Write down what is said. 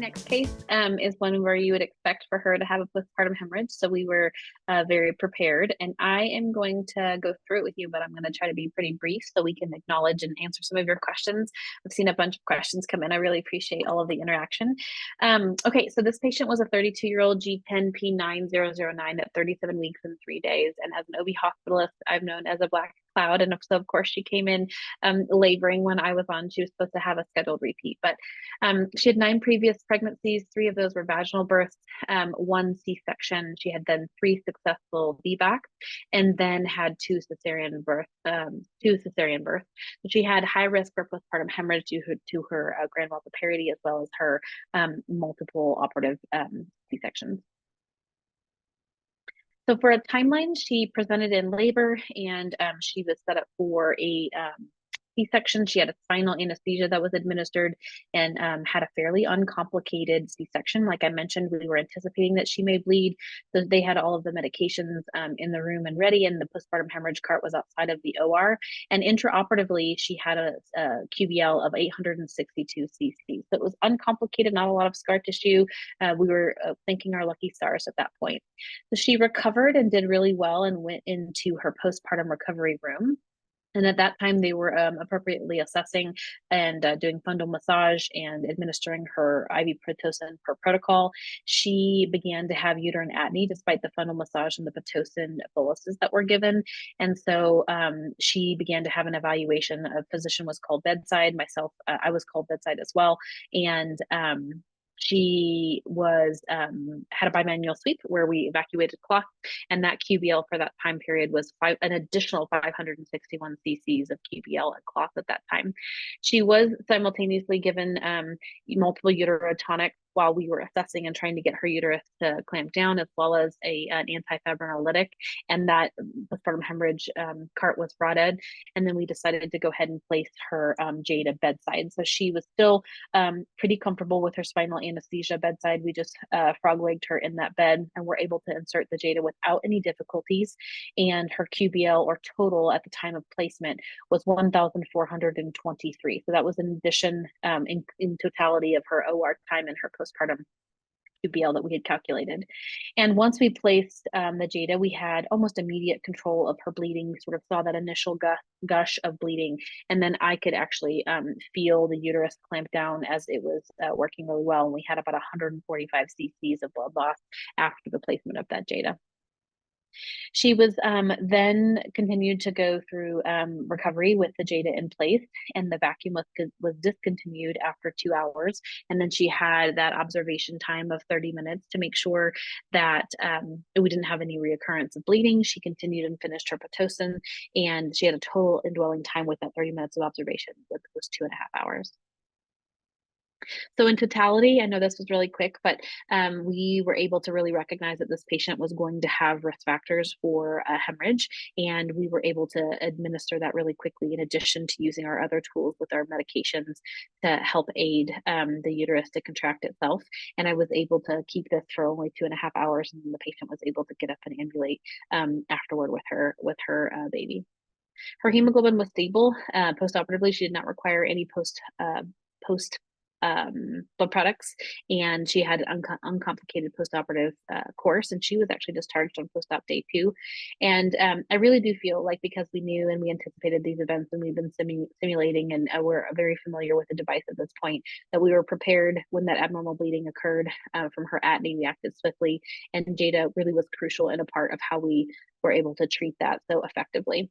next case is one where you would expect for her to have a postpartum hemorrhage. So we were very prepared, and I am going to go through it with you, but I'm going to try to be pretty brief so we can acknowledge and answer some of your questions. I've seen a bunch of questions come in. I really appreciate all of the interaction. Okay, so this patient was a 32-year-old G10P9009 at 37 weeks and 3 days, and as an OB hospitalist, I've known as a black cloud. And so, of course, she came in laboring when I was on. She was supposed to have a scheduled repeat, but she had 9 previous pregnancies. 3 of those were vaginal births, 1 C-section. She had then 3 successful VBACs, and then had 2 cesarean births. So she had high risk for postpartum hemorrhage due to her grand mal parity, as well as her multiple operative C-sections. So for a timeline, she presented in labor, and she was set up for a C-section. She had a spinal anesthesia that was administered, and had a fairly uncomplicated C-section. Like I mentioned, we were anticipating that she may bleed, so they had all of the medications in the room and ready, and the postpartum hemorrhage cart was outside of the OR. And intraoperatively, she had a QBL of 862 cc. So it was uncomplicated, not a lot of scar tissue. We were thanking our lucky stars at that point. So she recovered and did really well and went into her postpartum recovery room. And at that time, they were appropriately assessing and doing fundal massage and administering her IV Pitocin per protocol. She began to have uterine atony despite the fundal massage and the Pitocin boluses that were given. And so she began to have an evaluation. A physician was called bedside. Myself, I was called bedside as well. And she was had a bimanual sweep where we evacuated cloth, and that QBL for that time period was an additional 561 cc's of QBL and cloth at that time. She was simultaneously given multiple uterotonics while we were assessing and trying to get her uterus to clamp down, as well as an antifibrinolytic, and that postpartum hemorrhage cart was brought in. And then we decided to go ahead and place her JADA bedside. So she was still pretty comfortable with her spinal anesthesia bedside. We just frog-legged her in that bed and were able to insert the JADA without any difficulties. And her QBL, or total at the time of placement, was 1,423. So that was in addition in totality of her OR time and her postpartum QBL that we had calculated. And once we placed the JADA, we had almost immediate control of her bleeding. We sort of saw that initial gush of bleeding, and then I could actually feel the uterus clamp down as it was working really well. And we had about 145 cc's of blood loss after the placement of that JADA. She was then continued to go through recovery with the JADA in place, and the vacuum was discontinued after 2 hours. And then she had that observation time of 30 minutes to make sure that we didn't have any reoccurrence of bleeding. She continued and finished her Pitocin, and she had a total indwelling time with that 30 minutes of observation, which was 2.5 hours. So in totality, I know this was really quick, but we were able to really recognize that this patient was going to have risk factors for hemorrhage, and we were able to administer that really quickly, in addition to using our other tools with our medications to help aid the uterus to contract itself. And I was able to keep this for only 2.5 hours, and then the patient was able to get up and ambulate afterward with her baby. Her hemoglobin was stable. Postoperatively, she did not require any post blood products, and she had an uncomplicated postoperative course, and she was actually discharged on post-op day 2. And I really do feel like, because we knew and we anticipated these events, and we've been simulating, and we're very familiar with the device at this point, that we were prepared when that abnormal bleeding occurred from her atony. We acted swiftly, and JADA really was crucial in a part of how we were able to treat that so effectively.